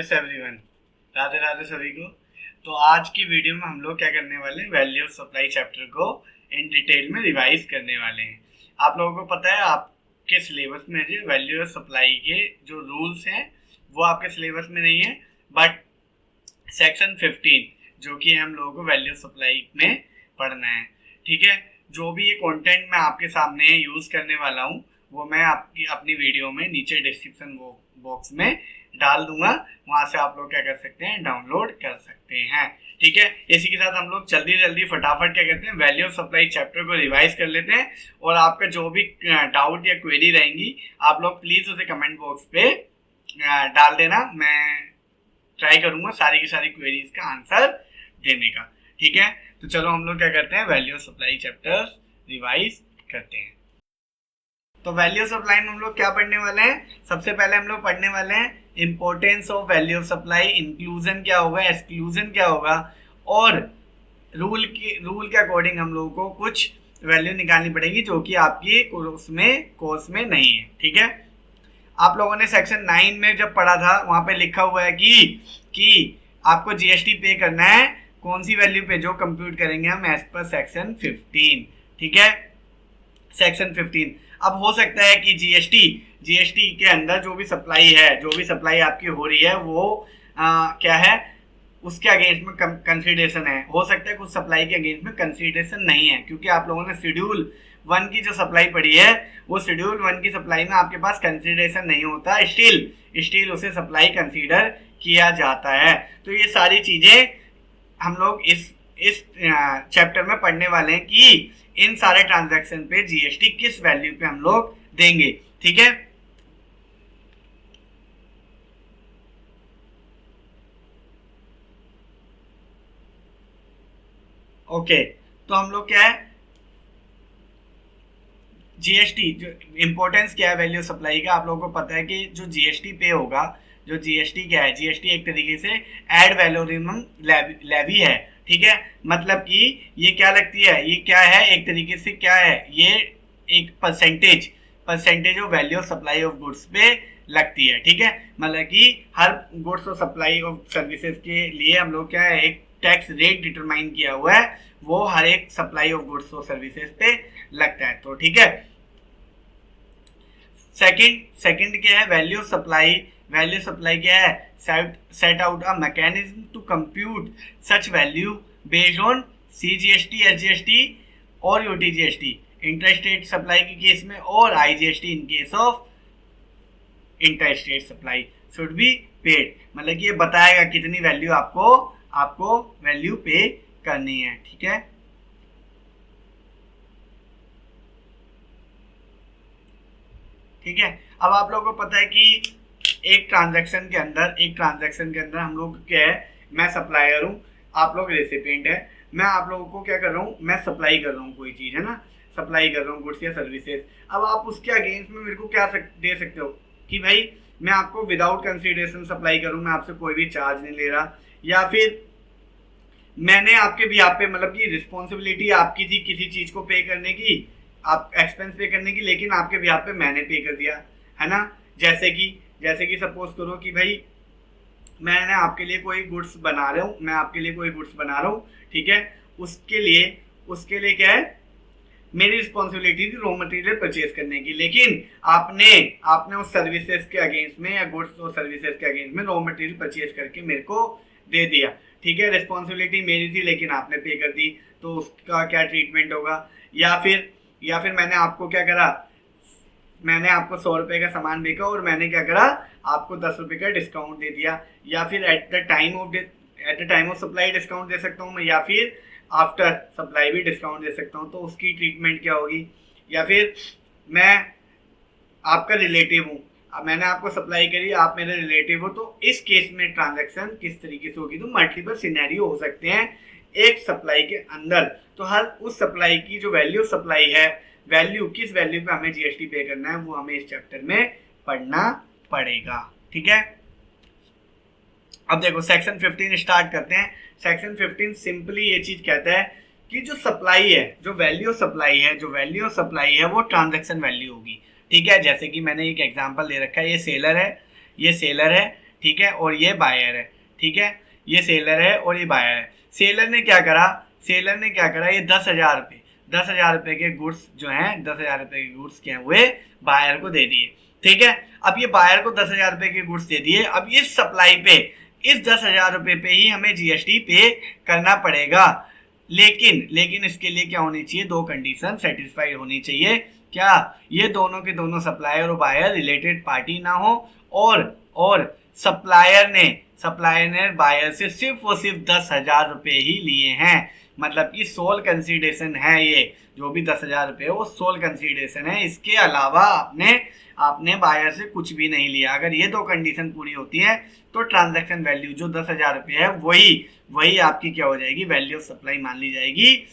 Yes everyone, Radhe Radhe सभी को। तो आज की वीडियो में हम लोग क्या करने वाले हैं, वैल्यू ऑफ सप्लाई चैप्टर को इन डिटेल में रिवाइज करने वाले हैं। आप लोगों को पता है आपके सिलेबस में जो वैल्यू ऑफ सप्लाई के जो रूल्स हैं वो आपके सिलेबस में नहीं है, बट सेक्शन 15 जो कि हम लोगों को वैल्यू ऑफ सप्लाई में पढ़ना है। ठीक है, जो भी ये कंटेंट मैं आपके सामने यूज करने वाला हूँ वो मैं आपकी अपनी वीडियो में नीचे डिस्क्रिप्शन बॉक्स में डाल दूंगा, वहां से आप लोग क्या कर सकते हैं, डाउनलोड कर सकते हैं। ठीक है, इसी के साथ हम लोग जल्दी फटाफट क्या करते हैं, वैल्यू ऑफ सप्लाई चैप्टर को रिवाइज कर लेते हैं। और आपका जो भी डाउट या क्वेरी रहेंगी आप लोग प्लीज उसे कमेंट बॉक्स पे डाल देना। मैं ट्राई करूंगा सारी की सारी क्वेरीज का आंसर देने का। ठीक है, तो चलो हम लोग क्या करते हैं, value of supply chapters revise करते हैं। तो वैल्यू ऑफ सप्लाई में हम लोग क्या पढ़ने वाले हैं, सबसे पहले हम लोग पढ़ने वाले हैं importance of value of supply, inclusion क्या होगा, एक्सक्लूजन क्या होगा, और रूल के अकॉर्डिंग हम लोगों को कुछ वैल्यू निकालनी पड़ेगी जो कि आपकी कोर्स में नहीं है। ठीक है, आप लोगों ने सेक्शन 9 में जब पढ़ा था वहां पे लिखा हुआ है कि आपको जीएसटी पे करना है, कौन सी वैल्यू पे, जो कंप्यूट करेंगे हम एज पर सेक्शन 15। ठीक है, सेक्शन 15। अब हो सकता है कि जीएसटी के अंदर जो भी सप्लाई आपकी हो रही है वो क्या है, उसके अगेंस्ट में कंसीडरेशन है। हो सकता है कुछ सप्लाई के अगेंस्ट में कंसीडरेशन नहीं है, क्योंकि आप लोगों ने शेड्यूल 1 की जो सप्लाई पढ़ी है वो शेड्यूल 1 की सप्लाई में आपके पास कंसीडरेशन नहीं होता, स्टिल उसे सप्लाई कंसीडर किया जाता है। तो ये सारी चीजें हम लोग इस चैप्टर में पढ़ने वाले हैं कि इन सारे ट्रांजैक्शन पे जीएसटी किस वैल्यू पे हम लोग देंगे। ठीक है, ओके। तो हम लोग क्या है, जीएसटी जो इंपॉर्टेंस क्या है वैल्यू सप्लाई का, आप लोगों को पता है कि जो जीएसटी पे होगा, जो जीएसटी क्या है, जीएसटी एक तरीके से एड वैलोरियम लेवी है। ठीक है, मतलब कि ये क्या लगती है, ये क्या है, एक तरीके से क्या है, ये एक percentage of value of supply of goods पे लगती है। ठीक है, मतलब कि हर गुड्स और सप्लाई ऑफ सर्विसेज के लिए हम लोग क्या है, एक टैक्स रेट डिटरमाइन किया हुआ है, वो हर एक सप्लाई ऑफ गुड्स और सर्विसेज पे लगता है। तो ठीक है, सेकंड क्या है, वैल्यू ऑफ सप्लाई क्या है, set out a mechanism to compute such value based on CGST, SGST और UTGST इंटरस्टेट सप्लाई के केस में, और IGST in case of interstate supply should be paid. मतलब कि ये बताएगा कितनी वैल्यू आपको वैल्यू पे करनी है। ठीक है, ठीक है। अब आप लोगों को पता है कि एक ट्रांजैक्शन के अंदर हम लोग क्या है, मैं सप्लायर हूँ, आप लोग रेसिपिएंट है, मैं आप लोगों को क्या कर रहा हूँ, मैं सप्लाई कर रहा हूँ कोई चीज़, है ना, सप्लाई कर रहा हूँ गुड्स या सर्विसेज। अब आप उसके अगेंस्ट में मेरे को क्या दे सकते हो कि भाई मैं आपको विदाउट कंसीडरेशन सप्लाई करूँ, मैं आपसे कोई भी चार्ज नहीं ले रहा, या फिर मैंने आपके भी आप पे, मतलब कि रिस्पॉन्सिबिलिटी आपकी थी किसी चीज़ को पे करने की, आप एक्सपेंस पे करने की, लेकिन आपके भी आप पे मैंने पे कर दिया, है ना। जैसे कि सपोज करो कि भाई मैं आपके लिए कोई गुड्स बना रहा हूँ, ठीक है, उसके लिए क्या है, मेरी रिस्पॉन्सिबिलिटी थी रॉ मटेरियल परचेज करने की, लेकिन आपने उस सर्विसेज के अगेंस्ट में या गुड्स और सर्विसेज के अगेंस्ट में रॉ मटेरियल परचेज करके मेरे को दे दिया। ठीक है, रिस्पॉन्सिबिलिटी मेरी थी लेकिन आपने पे कर दी, तो उसका क्या ट्रीटमेंट होगा। या फिर मैंने आपको क्या करा, मैंने आपको 100 रुपए का सामान बेचा और मैंने क्या करा, आपको 10 रुपए का डिस्काउंट दे दिया, या फिर at the time of supply discount दे सकता हूँ मैं, या फिर आफ्टर सप्लाई भी डिस्काउंट दे सकता हूँ, तो उसकी ट्रीटमेंट क्या होगी। या फिर मैं आपका रिलेटिव हूँ, मैंने आपको सप्लाई करी, आप मेरे रिलेटिव हो, तो इस केस में ट्रांजैक्शन किस तरीके से होगी। तो मल्टीपल सिनेरियो हो सकते हैं एक सप्लाई के अंदर। तो हर उस सप्लाई की जो वैल्यू सप्लाई है, किस वैल्यू पे हमें जीएसटी पे करना है, वो हमें इस चैप्टर में पढ़ना पड़ेगा। ठीक है, अब देखो सेक्शन 15 स्टार्ट करते हैं। सेक्शन 15 सिंपली ये चीज कहता है कि जो सप्लाई है, जो वैल्यू सप्लाई है वो ट्रांजैक्शन वैल्यू होगी। ठीक है, जैसे कि मैंने एक एग्जांपल दे रखा है, ये सेलर है, ठीक है, और ये बायर है, ठीक है, ये सेलर है और ये बायर है। सेलर ने क्या करा, ये 10,000 रुपये के गुड्स जो हैं, 10,000 रुपये के गुड्स क्या हुए, बायर को दे दिए, ठीक है। अब ये बायर को 10,000 रुपये के गुड्स दे दिए, अब इस सप्लाई पे, इस 10,000 रुपये पे ही हमें जीएसटी पे करना पड़ेगा। लेकिन इसके लिए क्या होनी चाहिए, दो कंडीशन सेटिस्फाइड होनी चाहिए। क्या, ये दोनों के दोनों सप्लायर और बायर रिलेटेड पार्टी ना हो, और सप्लायर ने बायर से सिर्फ और सिर्फ 10,000 रुपये ही लिए हैं, मतलब कि सोल कंसीडरेशन है, ये जो भी 10,000 रुपये वो सोल कंसीडरेशन है, इसके अलावा आपने बायर से कुछ भी नहीं लिया। अगर ये दो कंडीशन पूरी होती है तो ट्रांजैक्शन वैल्यू जो 10,000 रुपये है वही आपकी क्या हो जाएगी, वैल्यू ऑफ सप्लाई मान ली जाएगी।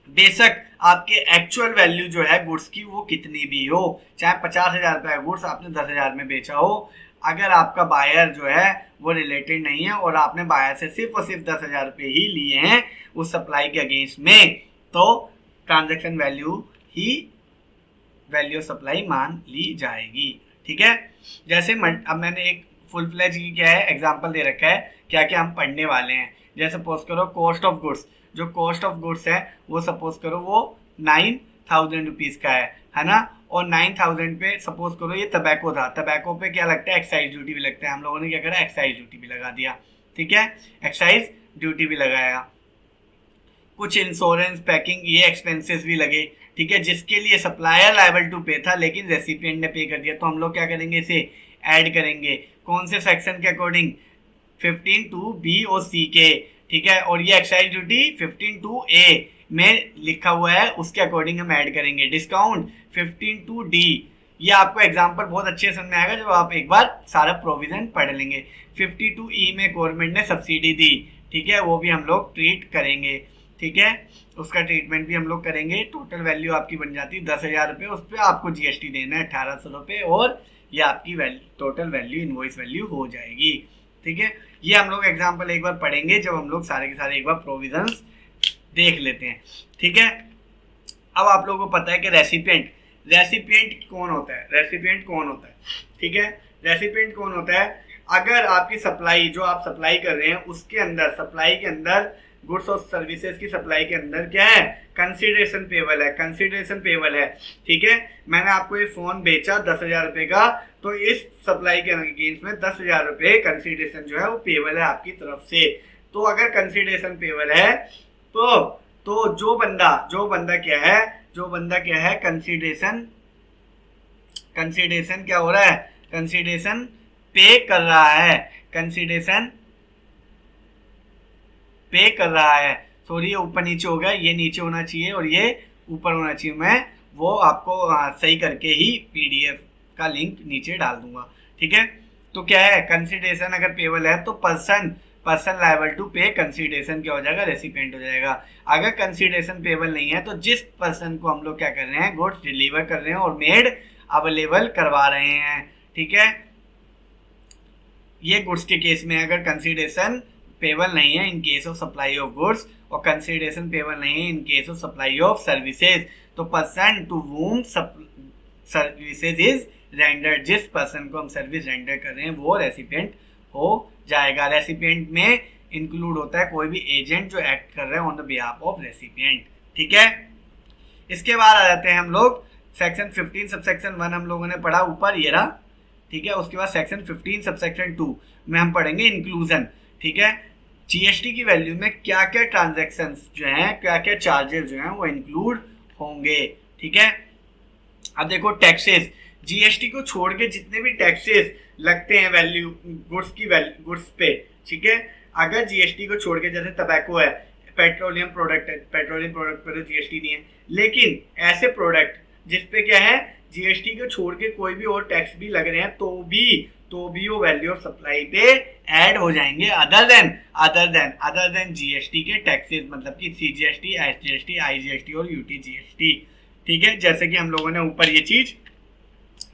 बेशक आपके एक्चुअल वैल्यू जो है गुड्स की वो कितनी भी हो, चाहे 50,000 रुपये गुड्स आपने 10,000 में बेचा हो, अगर आपका बायर जो है वो रिलेटेड नहीं है और आपने बायर से सिर्फ और सिर्फ 10,000 रुपये ही लिए हैं उस सप्लाई के अगेंस्ट में, तो ट्रांजैक्शन वैल्यू ऑफ सप्लाई मान ली जाएगी, ठीक है। जैसे अब मैंने एक फुल फ्लेज की क्या है एग्जांपल दे रखा है, क्या क्या हम पढ़ने वाले हैं। जैसे सपोज करो कॉस्ट ऑफ गुड्स, जो कॉस्ट ऑफ गुड्स है वो सपोज करो वो 9,000 रुपीज़ का है ना, और 9,000 पे सपोज करो ये टबैको था, टबैको पे क्या लगता है, एक्साइज ड्यूटी भी लगता है। हम लोगों ने क्या करा, एक्साइज ड्यूटी भी लगा दिया, ठीक है, एक्साइज ड्यूटी भी लगाया, कुछ इंश्योरेंस पैकिंग ये एक्सपेंसेस भी लगे, ठीक है, जिसके लिए सप्लायर लायबल टू पे था लेकिन रेसिपिएंट ने पे कर दिया। तो हम लोग क्या करेंगे, इसे ऐड करेंगे, कौन से सेक्शन के अकॉर्डिंग, 15(2)(b) और C के, ठीक है, और ये एक्साइज ड्यूटी 15(2)(a) में लिखा हुआ है, उसके अकॉर्डिंग हम ऐड करेंगे। डिस्काउंट 15(2)(d), ये आपको एग्जांपल बहुत अच्छे समझ में आएगा जब आप एक बार सारा प्रोविजन पढ़ लेंगे। 52(e) में गवर्नमेंट ने सब्सिडी दी, ठीक है, वो भी हम लोग ट्रीट करेंगे, ठीक है, उसका ट्रीटमेंट भी हम लोग करेंगे। टोटल वैल्यू आपकी बन जाती है 10,000 रुपये, उस पर आपको जीएसटी देना है 1,800 रुपये, और ये आपकी टोटल वैल्यू इनवॉइस वैल्यू हो जाएगी, ठीक है। ये हम लोग एग्जांपल एक बार पढ़ेंगे जब हम लोग सारे के सारे एक बार प्रोविजंस देख लेते हैं, ठीक है। अब आप लोगों को पता है कि रेसिपिएंट कौन होता है, ठीक है, रेसिपिएंट कौन होता है। अगर आपकी सप्लाई जो आप सप्लाई कर रहे हैं उसके अंदर, सप्लाई के अंदर गुड्स और सर्विसेज की सप्लाई के अंदर क्या है, कंसीडरेशन पेबल है, ठीक है। मैंने आपको ये फोन बेचा 10,000 रुपये का, तो इस सप्लाई के अगेंस्ट में 10,000 रुपये कंसीडरेशन जो है वो पेबल है आपकी तरफ से। तो अगर कंसीडरेशन पेबल है तो जो बंदा क्या है कंसीडरेशन क्या हो रहा है, कंसीडरेशन पे कर रहा है, सॉरी ये ऊपर नीचे हो गया, ये नीचे होना चाहिए और ये ऊपर होना चाहिए। मैं वो आपको सही करके ही पीडीएफ का लिंक नीचे डाल दूंगा, ठीक है। तो क्या है, कंसीडरेशन अगर पेबल है तो पर्सन लायबल टू पे कंसीडरेशन क्या हो जाएगा, रेसिपिएंट हो जाएगा। अगर कंसीडरेशन पेबल नहीं है तो जिस पर्सन को हम लोग क्या कर रहे हैं, गुड्स डिलीवर कर रहे हैं और मेड अवेलेबल करवा रहे हैं, ठीक है, ये गुड्स के केस में अगर कंसीडरेशन पेबल नहीं है in case of supply of goods, और कंसीडरेशन पेबल नहीं है in case of supply of services, तो person to whom services is rendered, जिस पर्सन को हम सर्विस रेंडर कर रहे हैं वो रेसिपिएंट हो जाएगा। रेसिपिएंट में इंक्लूड होता है कोई भी एजेंट जो एक्ट कर रहे हैं on the behalf of recipient, ठीक है। इसके बाद आ जाते हैं हम लोग सेक्शन 15 सबसेक्शन 1 हम लोगों ने पढ़ा ऊपर, ये रहा, ठीक है। उसके बाद सेक्शन 15 सबसेक्शन 2 में हम पढ़ेंगे इंक्लूजन, ठीक है, जीएसटी की वैल्यू में क्या क्या ट्रांजैक्शंस जो हैं, क्या क्या चार्जेस जो हैं वो इंक्लूड होंगे, ठीक है। अब देखो टैक्सेस, जीएसटी को छोड़ के जितने भी टैक्सेस लगते हैं वैल्यू गुड्स पे, ठीक है, अगर जीएसटी को छोड़ के, जैसे टबैको है, पेट्रोलियम प्रोडक्ट पे तो जीएसटी नहीं है, लेकिन ऐसे प्रोडक्ट जिसपे क्या है जीएसटी को छोड़ के कोई भी और टैक्स भी लग रहे हैं तो भी वो वैल्यू ऑफ सप्लाई पे ऐड हो जाएंगे, अदर देन जीएसटी के टैक्सेस, मतलब कि सीजीएसटी, एसजीएसटी, आईजीएसटी और यूटीजीएसटी, ठीक है। जैसे कि हम लोगों ने ऊपर ये चीज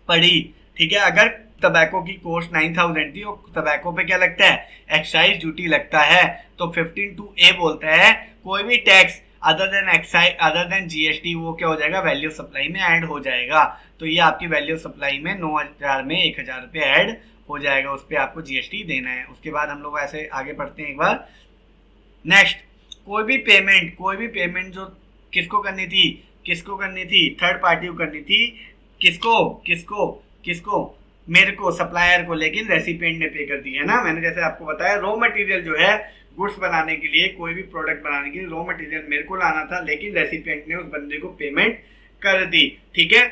पढ़ी, ठीक है। अगर टबैको की कॉस्ट 9,000 थी और टबैको पे क्या लगता है, एक्साइज ड्यूटी लगता है, तो 15(2)(a) बोलता है कोई भी टैक्स अदर देन जीएसटी वो क्या हो जाएगा, वैल्यू सप्लाई में ऐड हो जाएगा। तो ये आपकी वैल्यू सप्लाई में 9,000 में 1,000 रुपये ऐड हो जाएगा, उस पर आपको जीएसटी देना है। उसके बाद हम लोग ऐसे आगे बढ़ते हैं एक बार। नेक्स्ट, कोई भी पेमेंट जो किसको करनी थी, थर्ड पार्टी को करनी थी। किसको मेरे को, सप्लायर को, लेकिन रेसिपिएंट ने पे कर दी है ना। मैंने जैसे आपको बताया, रॉ मटेरियल जो है गुड्स बनाने के लिए, कोई भी प्रोडक्ट बनाने के लिए रॉ मटेरियल मेरे को लाना था, लेकिन रेसिपिएंट ने उस बंदे को पेमेंट कर दी। ठीक है,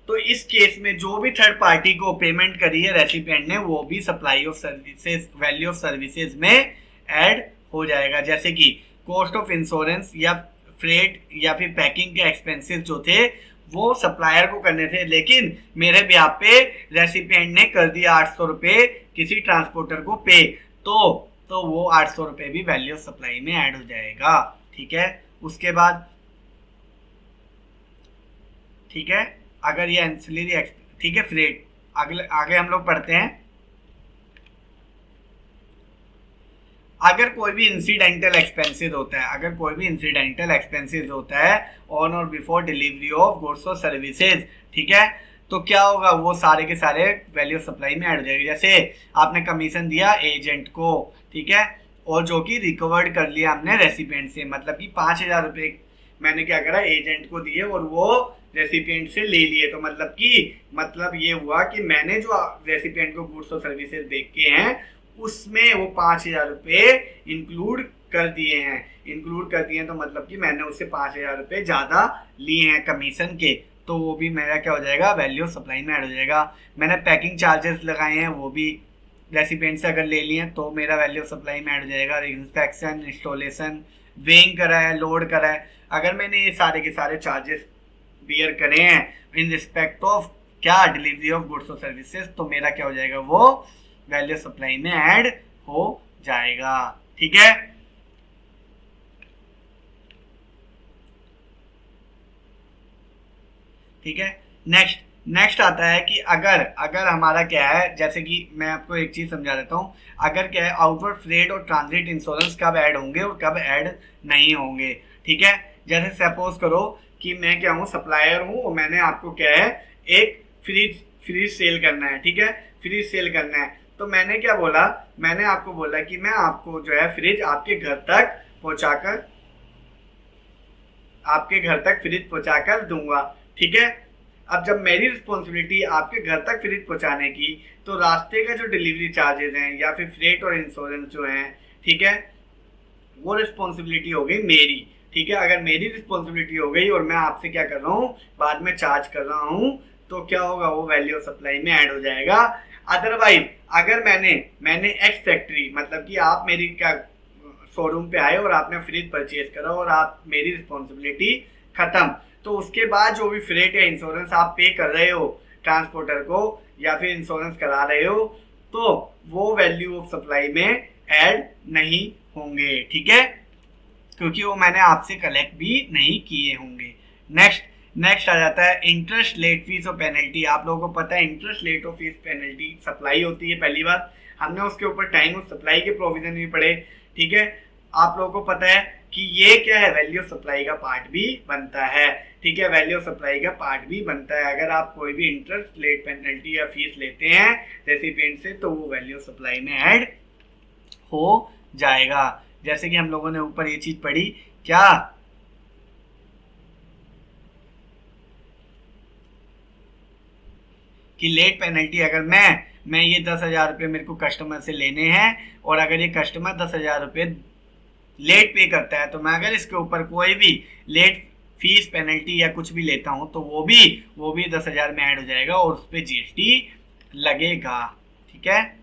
तो इस केस में जो भी थर्ड पार्टी को पेमेंट करी है रेसिपिएंट ने, वो भी supply of services, value of services में ऐड हो जाएगा। जैसे कि कॉस्ट ऑफ इंश्योरेंस या फ्रेट या फिर पैकिंग के एक्सपेंसेस जो थे वो सप्लायर को करने थे, लेकिन मेरे ब्याह पे रेसिपिएंट ने कर दिया 800 रुपये किसी ट्रांसपोर्टर को पे, तो वो 800 रुपये भी वैल्यू ऑफ सप्लाई में ऐड हो जाएगा। ठीक है, उसके बाद ठीक है, अगर ये एंसिलरी, ठीक है, फ्रेट, आगे हम लोग पढ़ते हैं। अगर कोई भी इंसिडेंटल एक्सपेंसेस होता है ऑन और बिफोर डिलीवरी ऑफ गुड्स और सर्विसेज, ठीक है, तो क्या होगा, वो सारे के सारे वैल्यू सप्लाई में ऐड हो जाएगी। जैसे आपने कमीशन दिया एजेंट को, ठीक है, और जो कि रिकवर्ड कर लिया हमने रेसिपिएंट से, मतलब कि 5,000 रुपये मैंने क्या करा, एजेंट को दिए और वो रेसिपिएंट से ले लिए। तो मतलब ये हुआ कि मैंने जो रेसिपिएंट को गुड्स और सर्विसेज दे के हैं उसमें वो 5,000 रुपये इंक्लूड कर दिए हैं। तो मतलब कि मैंने उससे 5,000 रुपये ज़्यादा लिए हैं कमीशन के, तो वो भी मेरा क्या हो जाएगा, वैल्यू सप्लाई में ऐड हो जाएगा। मैंने पैकिंग चार्जेस लगाए हैं, वो भी रेसिपिएंट से अगर ले लिए हैं तो मेरा वैल्यू सप्लाई में ऐड हो जाएगा। इंस्पेक्शन, इंस्टॉलेशन, वेइंग करा है, लोड करा है, अगर मैंने ये सारे के सारे चार्जेस बियर करे हैं इन रिस्पेक्ट ऑफ क्या, डिलीवरी ऑफ गुड्स और सर्विसेज, तो मेरा क्या हो जाएगा, वो वैल्यू सप्लाई में ऐड हो जाएगा। ठीक है, नेक्स्ट आता है कि अगर हमारा क्या है, जैसे कि मैं आपको एक चीज समझा देता हूँ, अगर क्या है, आउटवर्ड फ्रेट और ट्रांजिट इंश्योरेंस कब ऐड होंगे और कब ऐड नहीं होंगे। ठीक है, जैसे सपोज करो कि मैं क्या हूँ, सप्लायर हूँ और मैंने आपको क्या है, एक फ्रिज सेल करना है। ठीक है, फ्रिज सेल करना है, तो मैंने क्या बोला, मैंने आपको बोला कि मैं आपको जो है फ्रिज आपके घर तक पहुंचाकर दूंगा। ठीक है, अब जब मेरी रिस्पॉन्सिबिलिटी आपके घर तक फ्रिज पहुंचाने की, तो रास्ते का जो डिलीवरी चार्जेस हैं या फिर फ्रेट और इंश्योरेंस जो हैं, ठीक है, वो रिस्पॉन्सिबिलिटी हो गई मेरी। ठीक है, अगर मेरी रिस्पॉन्सिबिलिटी हो गई और मैं आपसे क्या कर रहा हूँ, बाद में चार्ज कर रहा हूँ, तो क्या होगा, वो वैल्यू सप्लाई में ऐड हो जाएगा। अदरवाइज अगर मैंने एक्स फैक्ट्री, मतलब कि आप मेरी क्या शोरूम पे आए और आपने फ्रिज परचेज करा और आप मेरी रिस्पॉन्सिबिलिटी खत्म, तो उसके बाद जो भी फ्रेट या इंश्योरेंस आप पे कर रहे हो ट्रांसपोर्टर को या फिर इंश्योरेंस करा रहे हो, तो वो वैल्यू ऑफ सप्लाई में ऐड नहीं होंगे। ठीक है, क्योंकि वो मैंने आपसे कलेक्ट भी नहीं किए होंगे। नेक्स्ट आ जाता है इंटरेस्ट, लेट फीस और पेनल्टी। आप लोगों को पता है इंटरेस्ट, लेट और फीस, पेनल्टी सप्लाई होती है। पहली बात, हमने उसके ऊपर टाइम ऑफ सप्लाई के प्रोविजन भी पढ़े। ठीक है, आप लोगों को पता है कि ये क्या है, वैल्यू ऑफ सप्लाई का पार्ट भी बनता है। ठीक है, वैल्यू ऑफ सप्लाई का पार्ट भी बनता है। अगर आप कोई भी इंटरेस्ट, लेट, पेनल्टी या फीस लेते हैं रेसिपिएंट से, तो वो वैल्यू ऑफ सप्लाई में ऐड हो जाएगा। जैसे कि हम लोगों ने ऊपर ये चीज पढ़ी, क्या कि लेट पेनल्टी, अगर मैं ये 10,000 रुपये मेरे को कस्टमर से लेने हैं और अगर ये कस्टमर 10,000 रुपये लेट पे करता है, तो मैं अगर इसके ऊपर कोई भी लेट फीस, पेनल्टी या कुछ भी लेता हूं, तो वो भी 10,000 में ऐड हो जाएगा और उस पर जीएसटी लगेगा। ठीक है,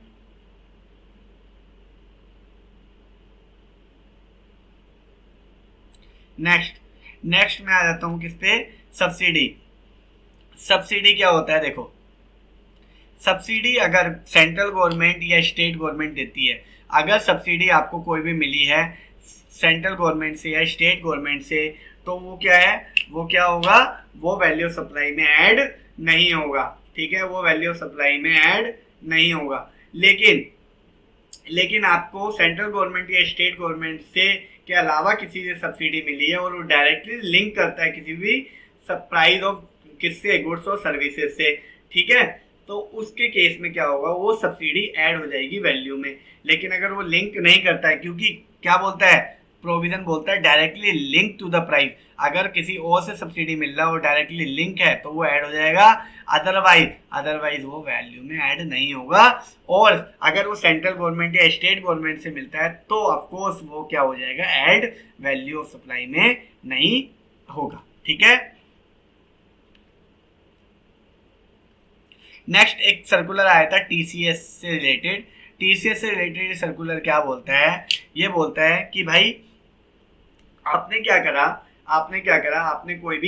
नेक्स्ट मैं आ जाता हूं किस पे, सब्सिडी क्या होता है। देखो, सब्सिडी अगर सेंट्रल गवर्नमेंट या स्टेट गवर्नमेंट देती है, अगर सब्सिडी आपको कोई भी मिली है सेंट्रल गवर्नमेंट से या स्टेट गवर्नमेंट से, तो वो क्या है, वो क्या होगा, वो वैल्यू सप्लाई में ऐड नहीं होगा। ठीक है, वो वैल्यू सप्लाई में ऐड नहीं होगा। लेकिन आपको सेंट्रल गवर्नमेंट या स्टेट गवर्नमेंट से के अलावा किसी से सब्सिडी मिली है और वो डायरेक्टली लिंक करता है किसी भी प्राइस ऑफ किससे, गुड्स और सर्विसेज से। ठीक है, तो उसके केस में क्या होगा, वो सब्सिडी ऐड हो जाएगी वैल्यू में। लेकिन अगर वो लिंक नहीं करता है, क्योंकि क्या बोलता है, प्रोविजन बोलता है directly link to the price. अगर किसी और से सब्सिडी मिल रहा है, वो डायरेक्टली लिंक है, तो वो ऐड हो जाएगा। अदरवाइज वो वैल्यू में ऐड नहीं होगा। और अगर वो सेंट्रल गवर्नमेंट या स्टेट गवर्नमेंट से मिलता है, तो ऑफकोर्स वो क्या हो जाएगा, ऐड वैल्यू ऑफ सप्लाई में नहीं होगा। ठीक है। नेक्स्ट एक सर्कुलर आया था टीसीएस से रिलेटेड। टीसीएस से रिलेटेड सर्कुलर क्या बोलता है, ये बोलता है कि भाई आपने क्या करा, आपने कोई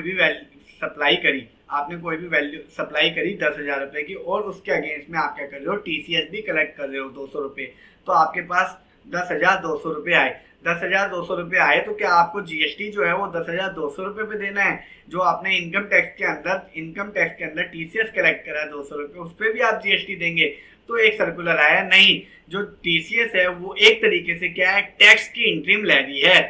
भी वैल्यू सप्लाई करी, आपने कोई भी वैल्यू सप्लाई करी 10,000 रुपए की, और उसके अगेंस्ट में आप क्या कर रहे हो, टीसीएस भी कलेक्ट कर रहे हो 200 रुपए। तो आपके पास 10,200 रुपये आए। 10,200 रुपये आए तो क्या आपको जीएसटी जो है वो 10,200 रुपये पे देना है? जो आपने इनकम टैक्स के अंदर टीसीएस कलेक्ट करा है 200 रुपये, उस पर भी आप जीएसटी देंगे? तो एक सर्कुलर आया, नहीं, जो टीसीएस है वो एक तरीके से क्या है, टैक्स की इंट्रीम लेवी है।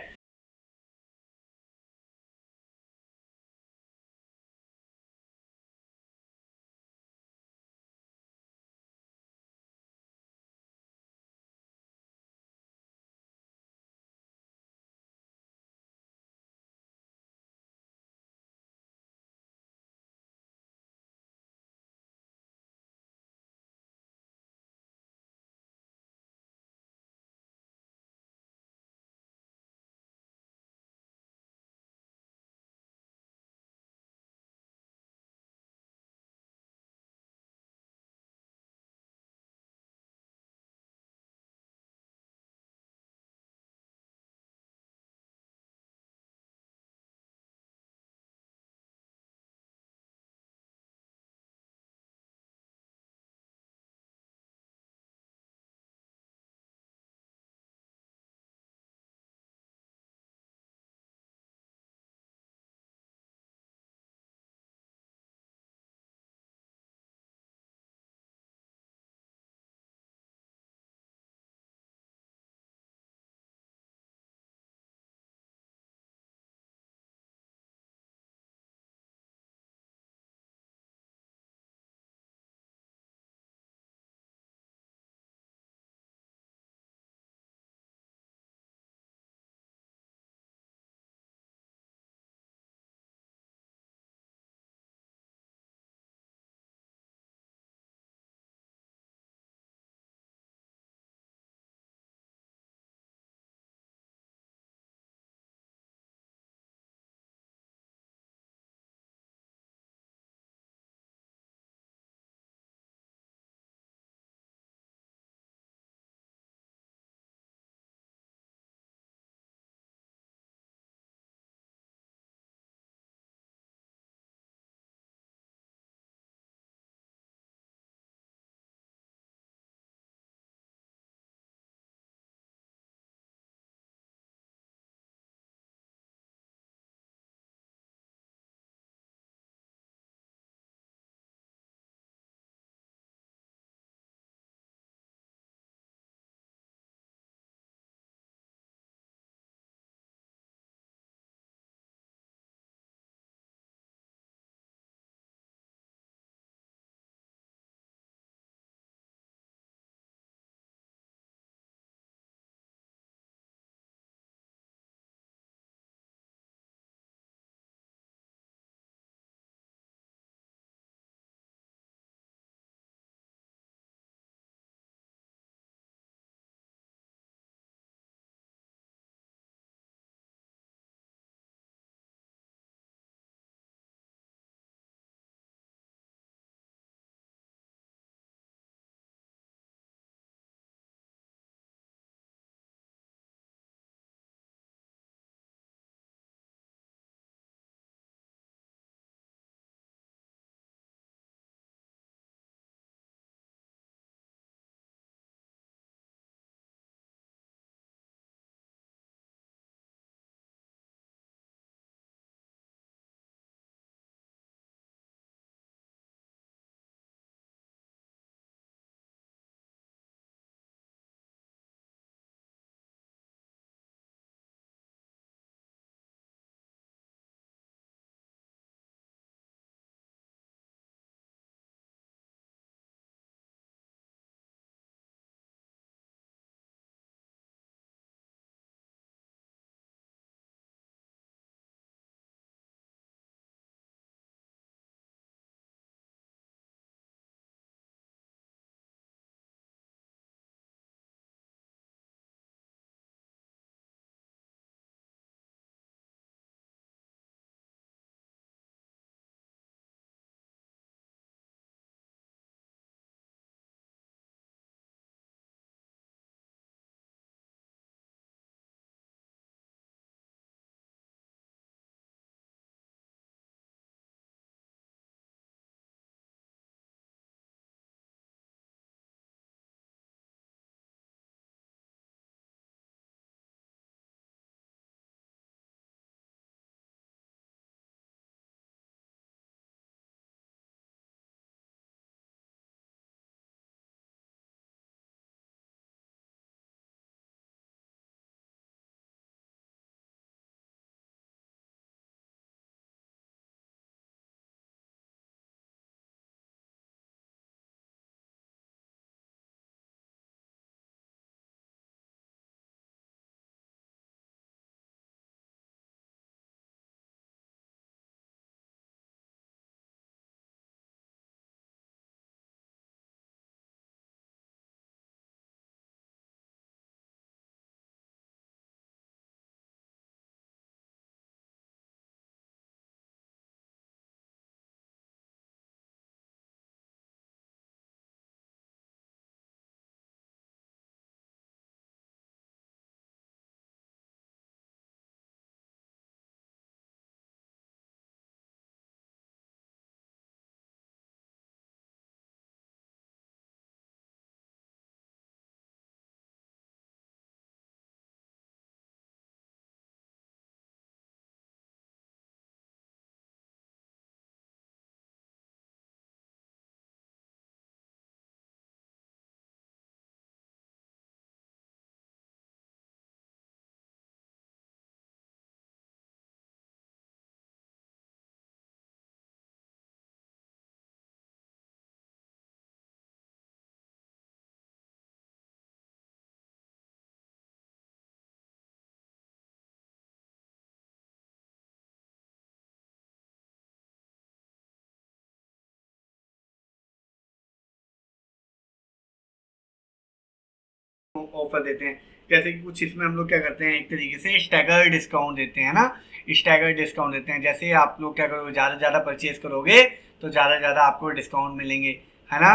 ऑफर देते हैं। जैसे कि कुछ इसमें हम लोग क्या करते हैं, एक तरीके से स्टैगर डिस्काउंट देते हैं ना, स्टैगर डिस्काउंट देते हैं। जैसे आप लोग क्या करोगे, ज़्यादा से ज़्यादा परचेज करोगे तो ज़्यादा से ज़्यादा आपको डिस्काउंट मिलेंगे, है ना।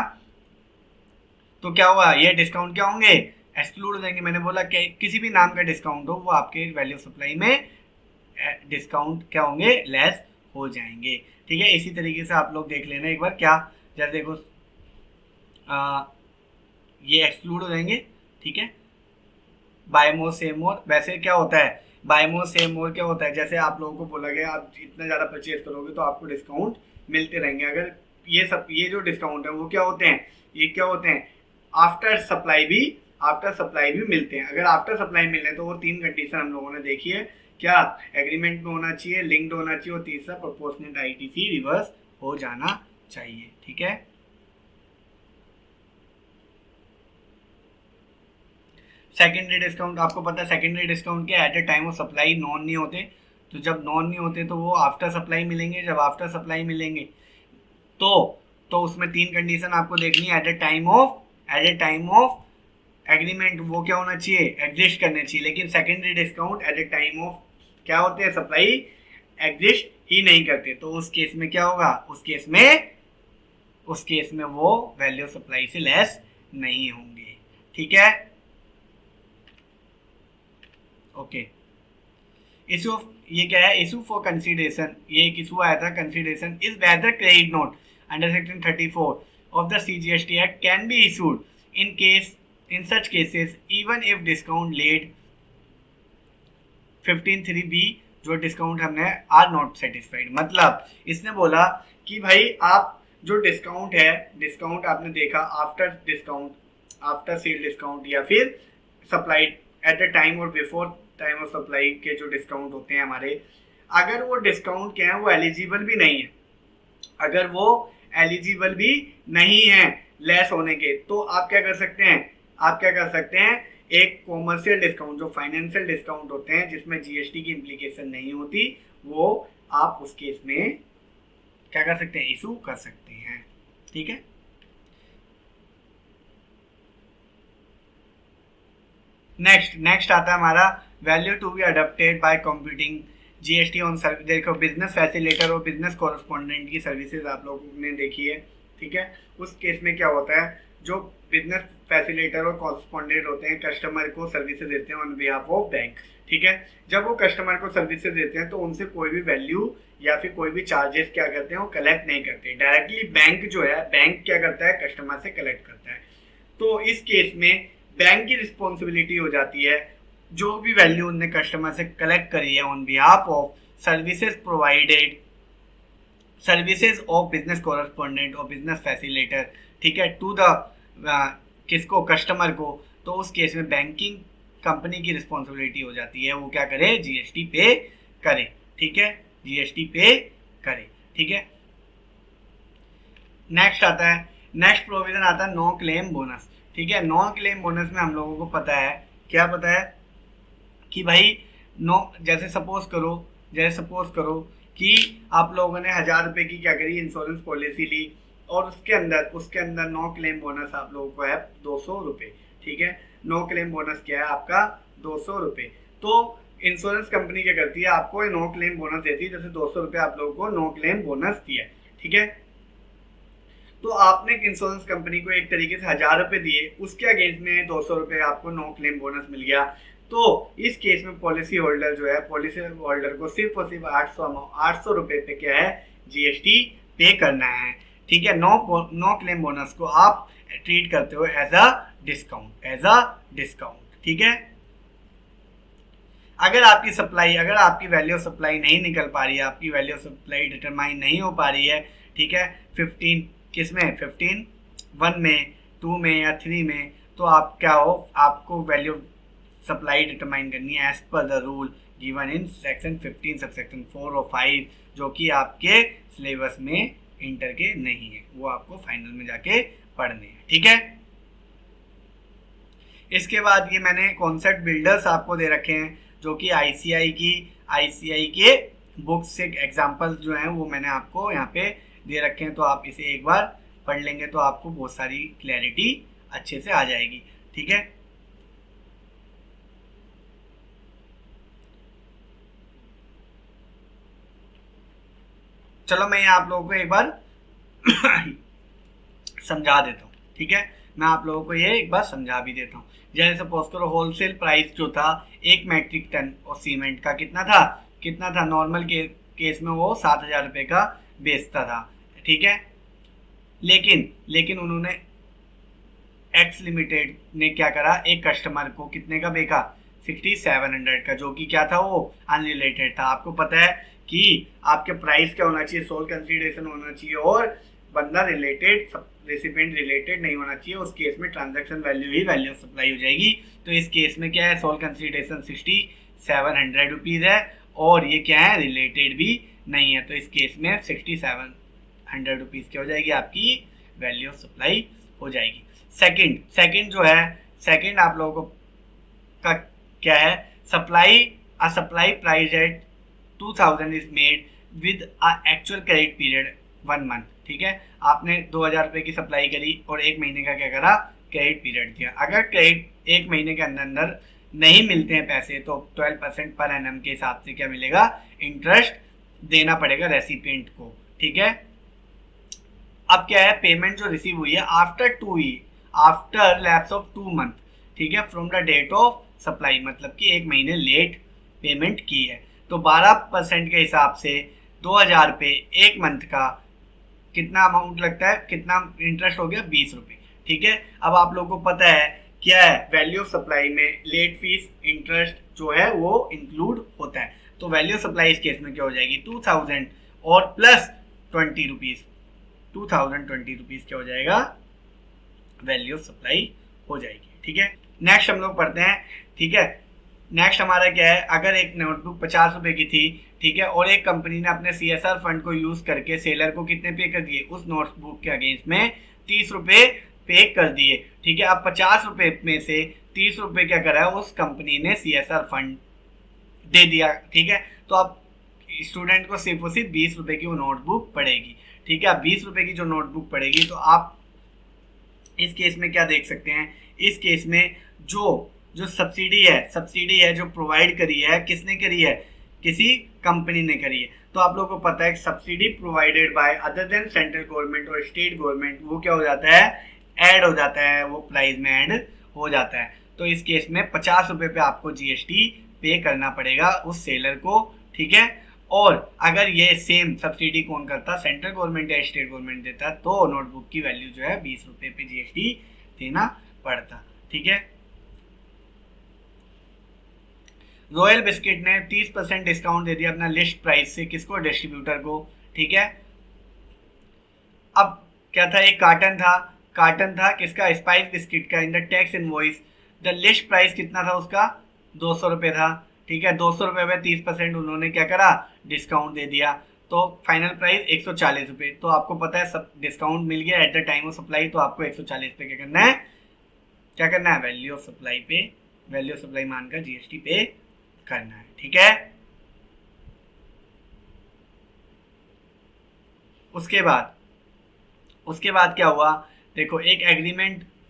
तो क्या हुआ, ये डिस्काउंट क्या होंगे, एक्सक्लूड हो जाएंगे। मैंने बोला कि किसी भी नाम का डिस्काउंट हो वो आपके वैल्यू ऑफ सप्लाई में डिस्काउंट क्या होंगे, लेस हो जाएंगे। ठीक है, इसी तरीके से आप लोग देख लेना एक बार क्या, जैसे देखो ये एक्सक्लूड हो जाएंगे। ठीक है, बाय मोर सेम मोर, वैसे क्या होता है बाय मोर सेम मोर क्या होता है, जैसे आप लोगों को बोला गया आप इतना ज़्यादा परचेज करोगे तो आपको डिस्काउंट मिलते रहेंगे। अगर ये जो डिस्काउंट है वो क्या होते हैं, ये क्या होते हैं, आफ्टर सप्लाई भी मिलते हैं। अगर आफ्टर सप्लाई मिलने तो वो 3 कंडीशन हम लोगों ने देखी है, क्या एग्रीमेंट में होना चाहिए, लिंक्ड होना चाहिए, और तीसरा प्रोपोर्शनेट आईटीसी रिवर्स हो जाना चाहिए। ठीक है, सेकेंडरी डिस्काउंट आपको पता है, सेकेंडरी डिस्काउंट के at a time of supply non नहीं होते, तो जब नॉन नहीं होते तो वो आफ्टर सप्लाई मिलेंगे। जब आफ्टर सप्लाई मिलेंगे तो उसमें 3 कंडीशन आपको देखनी है। At a time of agreement वो क्या होना चाहिए, एग्जिस्ट करने चाहिए। लेकिन secondary discount at a time of क्या होते हैं, सप्लाई एग्जिस्ट ही नहीं करते। तो उस केस में क्या होगा, उस केस में वो वैल्यू ऑफ सप्लाई से लेस नहीं होंगे। ठीक है, ओके। इशू ऑफ, ये क्या है, इशू फॉर कंसीडरेशन, ये एक इशू आया था consideration is whether credit note under section 34 of the CGST act can be issued in such cases even if discount laid 15(3)(b जो डिस्काउंट हमने आर नॉट सेटिस्फाइड। मतलब इसने बोला कि भाई आप जो डिस्काउंट है, डिस्काउंट आपने देखा after discount, after sale discount या फिर सप्लाई एट द टाइम और बिफोर टाइम ऑफ सप्लाई के जो डिस्काउंट होते हैं हमारे, अगर वो डिस्काउंट क्या है, वो एलिजिबल भी नहीं है, अगर वो एलिजिबल भी नहीं है लेस होने के, तो आप क्या कर सकते हैं, एक कॉमर्शियल डिस्काउंट जो फाइनेंशियल डिस्काउंट होते हैं जिसमें जीएसटी की इम्प्लीकेशन नहीं होती, वो आप उस केस में क्या कर सकते हैं, इशू कर सकते हैं। ठीक है, नेक्स्ट आता है हमारा value to be adopted by computing GST on service. देखो बिजनेस फैसिलिटेटर और बिजनेस कॉरेस्पॉन्डेंट की सर्विसेज आप लोगों ने देखी है। ठीक है, उस केस में क्या होता है, जो बिजनेस फैसिलिटेटर और कॉरेस्पॉन्डेंट होते हैं कस्टमर को सर्विसेज देते हैं ऑन बिहाफ ऑफ बैंक। ठीक है, जब वो कस्टमर को सर्विसेज देते हैं तो उनसे कोई भी वैल्यू या फिर कोई भी चार्जेस क्या करते हैं, वो कलेक्ट नहीं करते। डायरेक्टली बैंक जो है, बैंक क्या करता है, कस्टमर से कलेक्ट करता है। तो इस केस में बैंक की रिस्पॉन्सिबिलिटी हो जाती है, जो भी वैल्यू उनने कस्टमर से कलेक्ट करी है on behalf of services provided, services of business correspondent और बिजनेस फैसिलिटेटर, ठीक है, टू द किसको, कस्टमर को। तो उस केस में बैंकिंग कंपनी की रिस्पॉन्सिबिलिटी हो जाती है, वो क्या करे, जीएसटी पे करे। ठीक है, जीएसटी पे करे। ठीक है, नेक्स्ट प्रोविजन आता है नो क्लेम बोनस। ठीक है, नो क्लेम बोनस में हम लोगों को पता है, क्या पता है कि भाई जैसे सपोज करो कि आप लोगों ने 1000 रुपये की क्या करी, इंश्योरेंस पॉलिसी ली, और उसके अंदर नो क्लेम बोनस आप लोगों को है 200 रुपये। ठीक है, नो क्लेम बोनस क्या है आपका, 200 रुपये। तो इंश्योरेंस कंपनी क्या करती है, आपको नो क्लेम बोनस देती है, जैसे 200 रुपये आप लोगों को नो क्लेम बोनस दिया। ठीक है, तो आपने इंश्योरेंस कंपनी को एक तरीके से 1000 रुपये दिए, उसके अगेंस्ट में 200 रुपये आपको नो क्लेम बोनस मिल गया। तो इस केस में पॉलिसी होल्डर को सिर्फ और सिर्फ 800 रुपये पे क्या है, जीएसटी पे करना है। ठीक है, नो क्लेम बोनस को आप ट्रीट करते हो एज अ डिस्काउंट। ठीक है, अगर आपकी वैल्यू ऑफ सप्लाई नहीं निकल पा रही है, आपकी वैल्यू ऑफ सप्लाई डिटरमाइन नहीं हो पा रही है, ठीक है, 15 किसमें, 1 में, 2 में या 3 में, तो आप क्या हो, आपको वैल्यू सप्लाई डिटरमाइन करनी है as per the rule given in section 15 subsection 4 और 5, जो कि आपके सिलेबस में इंटर के नहीं है, वो आपको फाइनल में जाके पढ़ने हैं। ठीक है, इसके बाद ये मैंने कॉन्सेप्ट बिल्डर्स आपको दे रखे हैं, जो कि आईसीआई के बुक्स से एग्जांपल्स जो हैं वो मैंने आपको यहाँ पे दे रखे हैं। तो आप इसे एक बार पढ़ लेंगे तो आपको बहुत सारी क्लैरिटी अच्छे से आ जाएगी। ठीक है, चलो मैं आप लोगों को एक बार समझा देता हूँ, ठीक है। मैं आप लोगों को ये एक बार समझा भी देता हूँ। जैसे सपोज करो होलसेल प्राइस जो था 1 मैट्रिक टन और सीमेंट का कितना था नॉर्मल केस में वो 7,000 रुपये का बेचता था, ठीक है। लेकिन उन्होंने एक्स लिमिटेड ने क्या करा, एक कस्टमर को कितने का बेचा, 6700 का, जो कि क्या था, वो अनरिलेटेड था। आपको पता है कि आपके प्राइस क्या होना चाहिए, सोल कंसीडरेशन होना चाहिए और बंदा रिलेटेड, रेसिपिएंट रिलेटेड नहीं होना चाहिए। उस केस में transaction value he value of supply हो जाएगी। तो इस केस में क्या है, सोल कंसीडरेशन 6700 रुपीज़ है और ये क्या है, रिलेटेड भी नहीं है। तो इस केस में 6700 रुपीज़ क्या हो जाएगी, आपकी वैल्यू ऑफ सप्लाई हो जाएगी। सेकंड जो है, सेकंड आप लोगों को का क्या है, supply price at 2000 is made with a actual credit period 1 month, ठीक है। आपने 2000 रुपये की सप्लाई करी और 1 महीने का क्या करा, क्रेडिट पीरियड दिया। अगर क्रेडिट 1 महीने के अंदर नहीं मिलते हैं पैसे तो 12% पर एनम के हिसाब से क्या मिलेगा, इंटरेस्ट देना पड़ेगा रेसिपिएंट को, ठीक है। अब क्या है, पेमेंट जो रिसीव हुई है आफ्टर लैप्स ऑफ 2 मंथ, ठीक है, from the date of supply, मतलब कि 1 महीने लेट पेमेंट की है। तो 12% के हिसाब से 2000 रुपये 1 मंथ का कितना अमाउंट लगता है, कितना इंटरेस्ट हो गया, 20 रुपये, ठीक है। अब आप लोगों को पता है क्या है, वैल्यू ऑफ सप्लाई में लेट फीस इंटरेस्ट जो है वो इंक्लूड होता है। तो वैल्यू ऑफ सप्लाई इस केस में क्या हो जाएगी, 2000 और प्लस 20 रुपीज़, 2020 रुपीज़ क्या हो जाएगा, वैल्यू ऑफ सप्लाई हो जाएगी, ठीक है। नेक्स्ट हम लोग पढ़ते हैं, ठीक है। नेक्स्ट हमारा क्या है, अगर एक नोटबुक 50 रुपये की थी, ठीक है, और एक कंपनी ने अपने CSR फंड को यूज करके सेलर को कितने पे कर दिए, उस नोटबुक के अगेंस्ट में 30 रुपये पे कर दिए, ठीक है। अब 50 रुपये में से 30 रुपये क्या करा है, उस कंपनी ने CSR फंड दे दिया, ठीक है। तो अब स्टूडेंट को सिर्फ और सिर्फ 20 रुपये की वो नोटबुक पड़ेगी, ठीक है। अब 20 रुपये की जो नोटबुक पड़ेगी, तो आप इस केस में क्या देख सकते हैं, इस केस में जो सब्सिडी है जो प्रोवाइड करी है, किसने करी है, किसी कंपनी ने करी है। तो आप लोगों को पता है subsidy provided by other than central government और स्टेट गवर्नमेंट, वो क्या हो जाता है, ऐड हो जाता है, वो प्राइस में ऐड हो जाता है। तो इस केस में 50 रुपये पे आपको GST पे करना पड़ेगा उस सेलर को, ठीक है। और अगर ये सेम सब्सिडी कौन करता, सेंट्रल गवर्नमेंट या स्टेट गवर्नमेंट देता, तो नोटबुक की वैल्यू जो है 20 रुपये पे GST देना पड़ता, ठीक है। रॉयल बिस्किट ने 30% डिस्काउंट दे दिया अपना लिस्ट प्राइस से, किसको, डिस्ट्रीब्यूटर को, ठीक है। अब क्या था, एक कार्टन था किसका, स्पाइस बिस्किट का। In the tax invoice the list price कितना था उसका, 200 रुपये था, ठीक है। 200 रुपये में 30% उन्होंने क्या करा, डिस्काउंट दे दिया, तो फाइनल प्राइस 140 रुपये। तो आपको पता है सब डिस्काउंट मिल गया eight the time of supply, तो आपको 140 पे क्या करना है, वैल्यू ऑफ सप्लाई मानकर GST पे करना है, ठीक है। उसके बाद क्या हुआ, देखो एक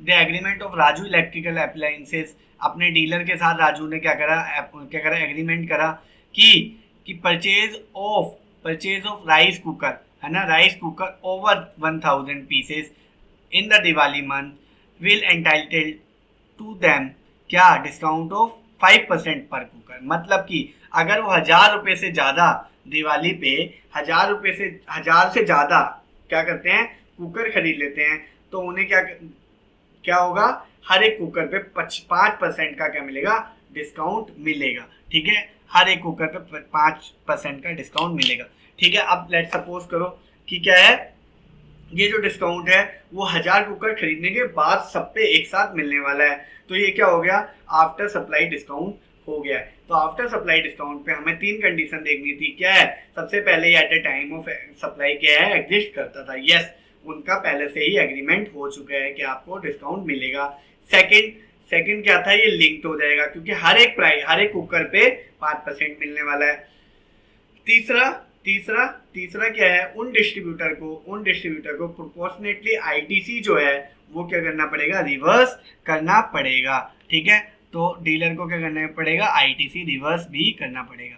the agreement of Raju electrical appliances, अपने डीलर के साथ राजू ने क्या करा एग्रीमेंट करा कि परचेज ऑफ राइस कुकर, है ना, rice cooker over 1000 pieces in the Diwali month will entitle to them क्या, डिस्काउंट ऑफ 5% पर कुकर। मतलब कि अगर वो 1000 रुपये से ज़्यादा दिवाली पे 1000 से ज़्यादा क्या करते हैं, कुकर खरीद लेते हैं, तो उन्हें क्या होगा, हर एक कुकर पे 5% का क्या मिलेगा, डिस्काउंट मिलेगा, ठीक है। हर एक कुकर पे 5% का डिस्काउंट मिलेगा, ठीक है। अब लेट सपोज करो कि क्या है, ये जो डिस्काउंट है वो 1000 कुकर खरीदने के बाद सब पे एक साथ मिलने वाला है। तो ये क्या हो गया, आफ्टर सप्लाई डिस्काउंट हो गया है। तो आफ्टर सप्लाई डिस्काउंट पे हमें 3 कंडीशन देखनी थी, क्या है, सबसे पहले eight the time of supply क्या है, एग्जिस्ट करता था, यस, उनका पहले से ही एग्रीमेंट हो चुका है कि आपको डिस्काउंट मिलेगा। सेकंड क्या था, ये लिंक्ड हो जाएगा क्योंकि हर एक कुकर पे 5% मिलने वाला है। तीसरा क्या है, उन डिस्ट्रीब्यूटर को प्रोपोर्शनेटली ITC जो है वो क्या करना पड़ेगा, रिवर्स करना पड़ेगा, ठीक है। तो डीलर को क्या करना पड़ेगा, ITC रिवर्स भी करना पड़ेगा,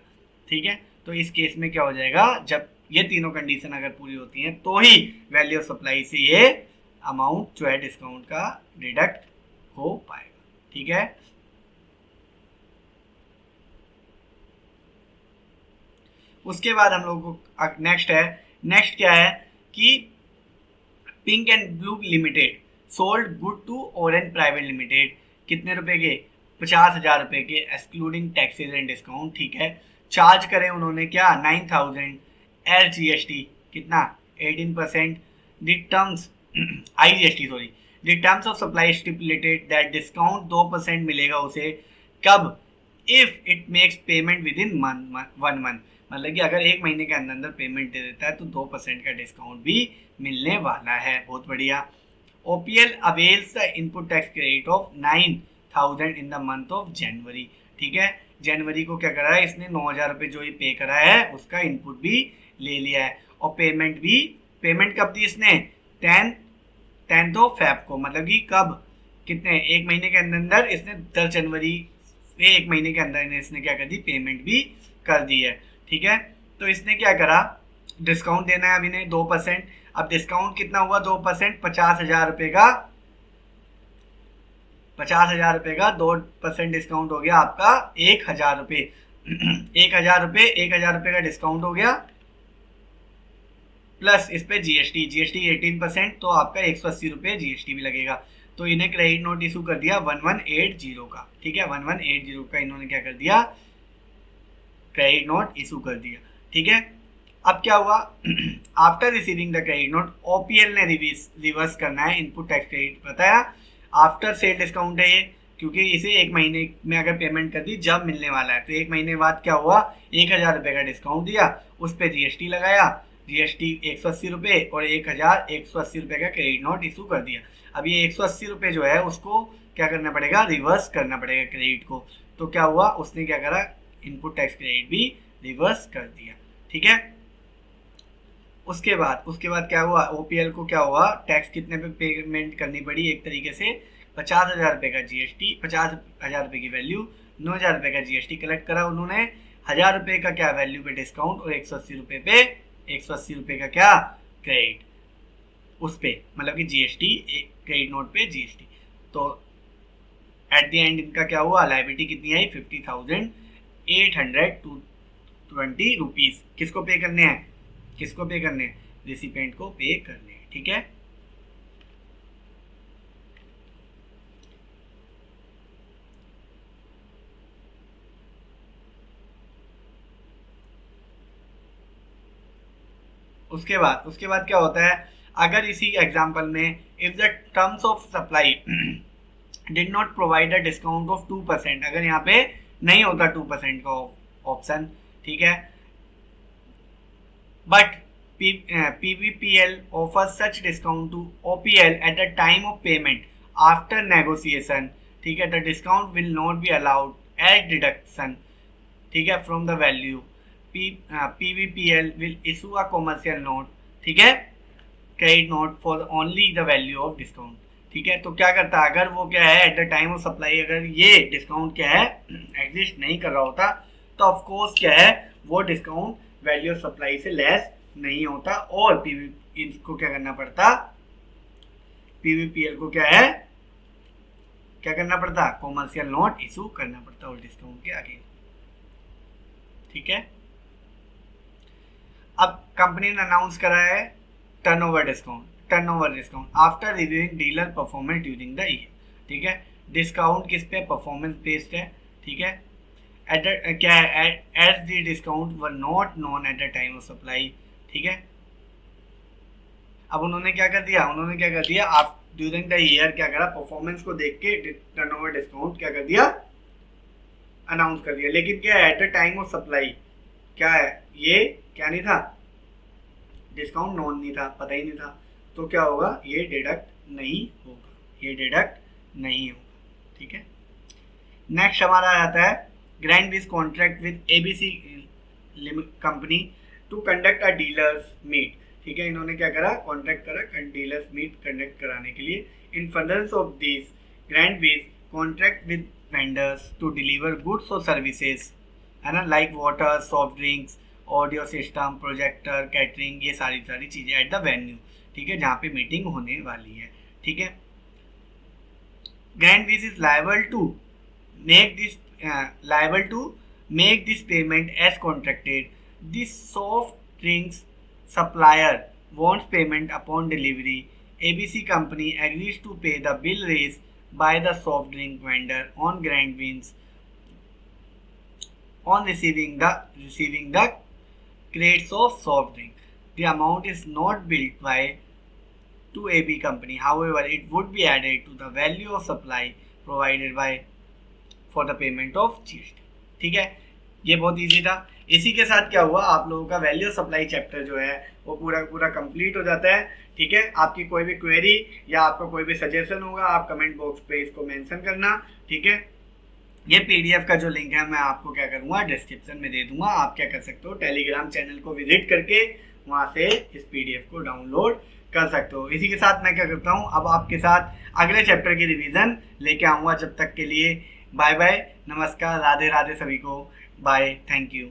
ठीक है। तो इस केस में क्या हो जाएगा, जब ये तीनों कंडीशन अगर पूरी होती हैं तो ही वैल्यू ऑफ सप्लाई से ये अमाउंट जो है डिस्काउंट का डिडक्ट हो पाएगा। ठीक है, उसके बाद हम लोगों को नेक्स्ट क्या है कि pink and blue limited sold good to orange private limited, कितने रुपए के? 50,000 रुपए के एक्सक्लूडिंग टैक्सेस एंड डिस्काउंट। ठीक है, चार्ज करें उन्होंने क्या 9,000 एल जीएसटी, कितना 18%। The terms IGST sorry, the terms of supply stipulated that discount 2% मिलेगा उसे कब? If it makes payment with in 1 month, मतलब कि अगर 1 महीने के अंदर अंदर पेमेंट दे देता है तो 2% का डिस्काउंट भी मिलने वाला है। बहुत बढ़िया। OPL avails the input tax credit of 9,000 in the month of January. ठीक है, जनवरी को क्या करा है इसने 9,000 रुपये जो ही पे करा है उसका इनपुट भी ले लिया है, और पेमेंट कब दी इसने? 10th ऑफ फेब को, मतलब कि कब, कितने 1 महीने के अंदर अंदर इसने 10 जनवरी से 1 महीने के अंदर इसने क्या कर दी, पेमेंट भी कर दी है। ठीक है, तो इसने क्या करा, डिस्काउंट देना है अभी ने 2%। अब डिस्काउंट कितना हुआ 2%? 50,000 रुपये का 2% डिस्काउंट हो गया आपका 1,000 रुपये। 1,000 रुपये का डिस्काउंट हो गया, प्लस इस पे जीएसटी 18%, तो आपका 180 रुपये जीएसटी भी लगेगा। तो इन्हें क्रेडिट नोट इशू कर दिया 1180 का। ठीक है, 1180 का इन्होंने क्या कर दिया, क्रेडिट नोट इशू कर दिया। ठीक है, अब क्या हुआ, after receiving the credit note OPL ने रिवर्स करना है इनपुट टैक्स क्रेडिट, बताया आफ्टर सेल डिस्काउंट है ये, क्योंकि इसे 1 महीने में अगर पेमेंट कर दी जब मिलने वाला है, तो 1 महीने बाद क्या हुआ, 1,000 रुपये का डिस्काउंट दिया, उस पर जीएसटी लगाया, जीएसटी 180 रुपये और 1,180 रुपये का क्रेडिट नोट इशू कर दिया। अब ये 180 रुपये जो है उसको क्या करना पड़ेगा, रिवर्स करना पड़ेगा क्रेडिट को। तो क्या हुआ, उसने क्या करा, इनपुट टैक्स क्रेडिट भी रिवर्स कर दिया। ठीक है, उसके बाद क्या हुआ, ओपीएल को क्या हुआ, टैक्स कितने पे पेमेंट करनी पड़ी, एक तरीके से 50,000 रुपये का जीएसटी, 50,000 रुपये की वैल्यू, 9,000 रुपये का जीएसटी कलेक्ट करा उन्होंने, 1,000 रुपये का क्या वैल्यू पे डिस्काउंट, और 180 रुपये का क्या क्रेडिट उस पे, मतलब कि जीएसटी क्रेडिट नोट पे जीएसटी। तो एट द एंड इनका क्या हुआ, लायबिलिटी कितनी आई, 50,820 रुपीज। किसको पे करने हैं, रिसिपेंट को पे करने हैं। ठीक है, उसके बाद क्या होता है, अगर इसी एग्जांपल में if the terms of supply did not provide a discount of 2%, अगर यहाँ पे नहीं होता 2% का ऑप्शन, ठीक है, but PVPL offers such discount to OPL at the time of payment after negotiation, ठीक है, the discount will not be allowed as deduction, ठीक है, from the value. PVPL will issue a commercial note, ठीक है, credit note for only the value of discount, ठीक है। तो क्या करता है, अगर वो क्या है eight the time of supply अगर ये डिस्काउंट क्या है एग्जिस्ट नहीं कर रहा होता, तो ऑफ कोर्स क्या है वो डिस्काउंट वैल्यू ऑफ सप्लाई से लेस नहीं होता, और इसको क्या करना पड़ता, पीवीपीएल को क्या करना पड़ता, कॉमर्शियल नोट इशू करना पड़ता उस डिस्काउंट के आगे, ठीक है। अब कंपनी ने अनाउंस करा है turnover discount after reviewing dealer performance during the year, ठीक है। डिस्काउंट किस पे, परफॉर्मेंस बेस्ड है, ठीक है। क्या है, as the discount were not known at the time of supply, ठीक है। अब उन्होंने क्या कर दिया, आप ड्यूरिंग द ईयर क्या करा, परफॉर्मेंस को देख के टर्नओवर डिस्काउंट क्या कर दिया, अनाउंस कर दिया। लेकिन क्या है eight the time of supply क्या है, ये क्या नहीं था, डिस्काउंट नोन नहीं था, पता ही नहीं था, तो क्या होगा, ये डिडक्ट नहीं होगा, ठीक है। नेक्स्ट हमारा आता है grand lease contract with ABC company to conduct a dealers meet, ठीक है। इन्होंने क्या करा, कॉन्ट्रैक्ट करा डीलर्स मीट कंडक्ट कराने के लिए। In furtherance of this grand lease contract with vendors to deliver goods और सर्विसेज, है ना, like water, soft drinks audio system, projector, catering, ये सारी चीज़ें एट द वेन्यू, ठीक है, जहाँ पे मीटिंग होने वाली है, ठीक है। ग्रैंड वीज is liable to make this payment as contracted. This soft drinks supplier wants payment upon delivery. ABC company agrees to pay the bill raised by the soft drink vendor on Grand Wins on receiving the crates of soft drink. The amount is not billed by to AB company. However, it would be added to the value of supply provided by for the payment of GST. ठीक है, ये बहुत easy था। इसी के साथ क्या हुआ, आप लोगों का वैल्यू ऑफ सप्लाई चैप्टर जो है वो पूरा कंप्लीट हो जाता है, ठीक है। आपकी कोई भी क्वेरी या आपका कोई भी सजेशन होगा, आप कमेंट बॉक्स पे इसको मेंशन करना, ठीक है। ये पीडीएफ का जो लिंक है मैं आपको क्या करूँगा, डिस्क्रिप्शन में दे दूंगा। आप क्या कर सकते हो, टेलीग्राम चैनल को विजिट करके वहाँ से इस पीडीएफ को डाउनलोड कर सकते हो। इसी के साथ मैं क्या करता हूँ, अब आपके साथ अगले चैप्टर की रिवीजन लेके आऊँगा। जब तक के लिए बाय बाय, नमस्कार, राधे राधे सभी को, बाय, थैंक यू।